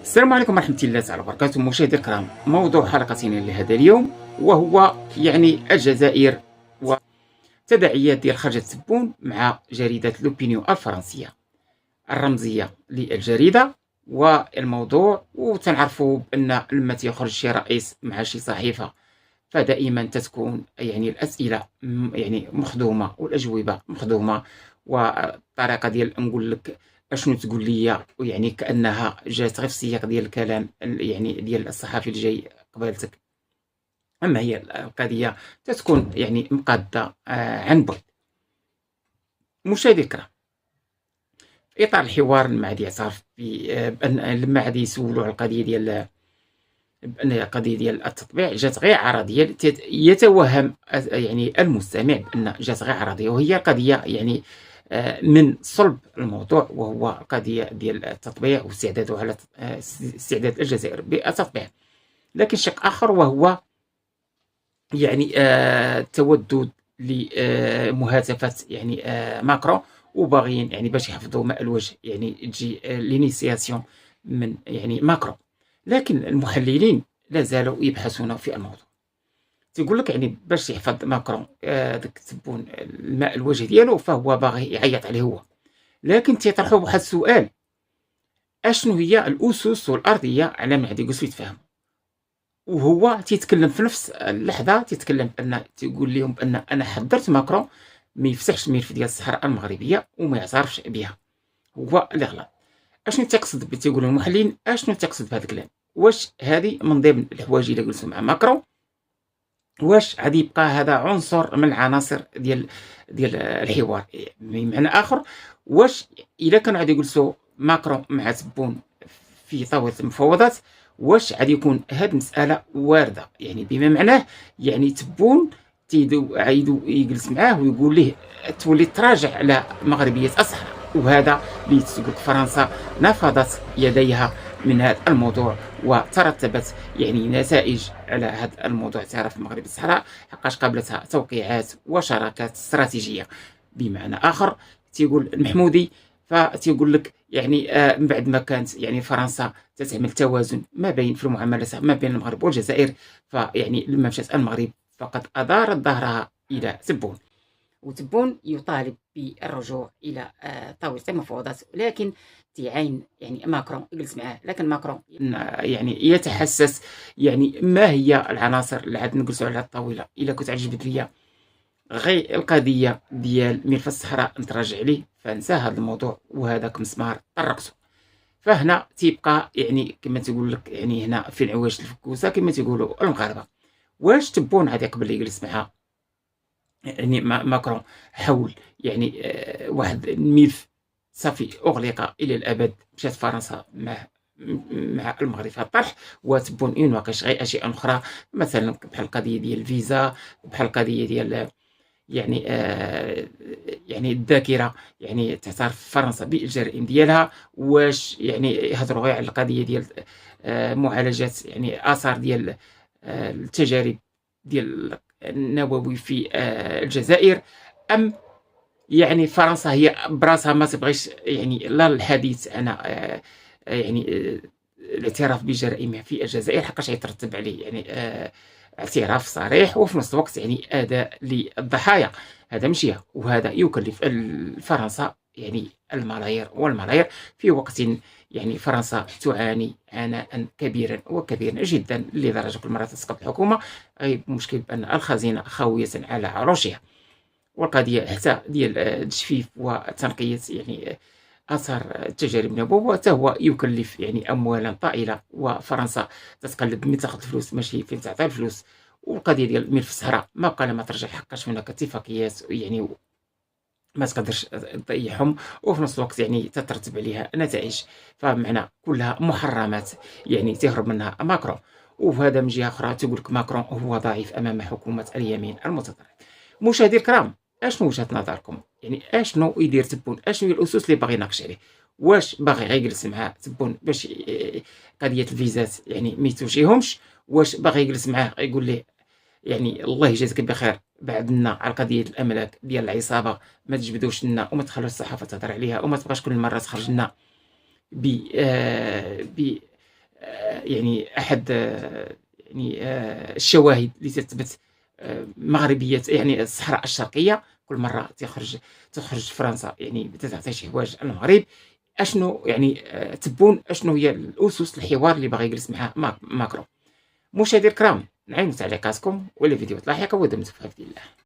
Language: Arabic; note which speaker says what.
Speaker 1: السلام عليكم ورحمة الله تعالى وبركاته. مشاهدي الكرام، موضوع حلقتنا لهذا اليوم وهو الجزائر وتداعيات ديال خرجة تبون مع جريدة لوبينيو الفرنسية الرمزية للجريدة. والموضوع وتنعرفوا بأن لما تيخرج شي رئيس مع شي صحيفة فدائما تتكون الأسئلة مخدومة والأجوبة مخدومة، والطريقة ديال نقول لك اشنو تقول لي كانها جات غير في السياق ديال الكلام ديال الصحفي اللي جاي قبالتك. اما هي القضيه تتكون مقاده عن بعد. مشاهدي الكرام، في اطار الحوار لما غادي يعترف بان لما غادي يسولوا على القضيه ديال بان القضيه ديال التطبيع جات غير عرضيه، يتوهم المستمع بان جات غير عرضيه، وهي قضيه من صلب الموضوع، وهو القضيه ديال التطبيع واستعداده على استعداد الجزائر بالتطبيع. لكن شق اخر وهو التودد لمهاتفه ماكرون، وباغيين باش يحفظوا ماء الوجه تجي لينيسياسيون من ماكرون. لكن المحللين لا زالوا يبحثون في الموضوع. تيقول لك باش يحفظ ماكرون داك تبون الماء الوجه ديالو فهو باغي يعيط عليه هو. لكن تيطرحوا واحد السؤال: اشنو هي الاسس والارضيه على ما غادي يجلسوا يتفاهموا؟ وهو تيتكلم في نفس اللحظه، تيتكلم بان تيقول لهم بان انا حضرت ماكرون ما يفسحش الملف ديال الصحراء المغربيه وما يعترفش بها. هو اللي غلط. اشنو تقصد؟ تيقولوا المحللين اشنو تقصد بهذا الكلام؟ واش هذه من ضمن الحوايج اللي جلسوا مع ماكرون؟ واش غادي يبقى هذا عنصر من العناصر ديال الحوار؟ بمعنى اخر، واش اذا كانوا غادي يجلسوا ماكرون مع تبون في طاوله المفاوضات، واش غادي يكون هذه المساله وارده؟ بما معناه تبون عايدو يجلس معاه ويقول له تولي تراجع على مغربيه الصحراء. وهذا اللي تقول فرنسا نفضت يديها من هذا الموضوع، وترتبت نتائج على هذا الموضوع اعتراف المغرب الصحراء، حقاش قابلتها توقيعات وشراكات استراتيجيه. بمعنى اخر، تيقول المحمودي فتيقول لك من بعد ما كانت فرنسا تتعمل توازن ما بين في المعاملات ما بين المغرب والجزائر، لما مشات المغرب فقد ادارت ظهرها الى تبون، وتبون يطالب بالرجوع الى طاوله المفاوضات. لكن تيعين ماكرون يجلس معاه، لكن ماكرون يتحسس ما هي العناصر اللي عاد نجلسوا على الطاوله. الا كنت عجبت ليا غير القضيه ديال ملف الصحراء نتراجع عليه فنسى هذا الموضوع، وهذاك مسمار طرقته. فهنا تيبقى كما تقول لك هنا في العواج الفكوسه كما تيقولوا المغاربه. واش تبون عاد يقبل يجلس معها ماكرون حول واحد الملف صافي اغلق الى الابد؟ مشات فرنسا مع المغرب في الطرح، وتبون يناقش غير اشياء اخرى، مثلا بحال القضيه ديال الفيزا، بحال القضيه ديال الذاكره، تعترف فرنسا بالجرائم ديالها. واش يهضروا غير على القضيه ديال معالجه اثار ديال التجارب ديال النووي في الجزائر، ام فرنسا هي براسها ما تبغيش لا الحديث عن الاعتراف بجرائمها في الجزائر، حقاش يترتب عليه اعتراف صريح وفي نفس الوقت اداء للضحايا. هذا مشي، وهذا يكلف فرنسا الملايير والملايير في وقت فرنسا تعاني عناء كبيرا وكبيرا جدا، لدرجه كل مره تسقط الحكومه غير مشكل بان الخزينه خاويه على عروشها. والقضيه حتى ديال تجفيف وتنقيه اثار التجارب النوويه حتى هو يكلف اموالا طائله، وفرنسا تتقلب من تاخذ الفلوس ماشي فين تعطي الفلوس. والقضيه ديال ملف الصحراء ما بقى ما ترجع، حقاش هناك اتفاقيات ما تقدرش تضيعهم، وفي نفس الوقت تترتب عليها نتائج، فمعنى كلها محرمات تهرب منها ماكرون. وهذا من جهه اخرى تقول لك ماكرون هو ضعيف امام حكومه اليمين المتطرف. مشاهدي الكرام، اشنو وجهه نظركم؟ اشنو يدير تبون؟ اشنو هي الاسس اللي باغي يناقش عليه؟ واش باغي غير يجلس مع تبون باش قضيه الفيزات ما يتوجيهمش؟ واش باغي يجلس معاه يقول له الله يجازيك بخير، بعد لنا على قضيه الاملاك ديال العصابه ما تجبدوش لنا وما تخلوش الصحافه تهضر عليها، وما تبقاش كل مره تخرج لنا يعني أحد يعني الشواهد اللي تثبت مغربية يعني الصحراء الشرقية. كل مرة تخرج فرنسا يعني تعطي شي حوايج المغرب، أشنو يعني تبون أشنو هي الأسس الحوار اللي باغي يجلس معاه ماكرون. مشاهدي الكرام، نعيموا تعليقاتكم ولي فيديوهات لاحقة ودمتم في حفظ الله.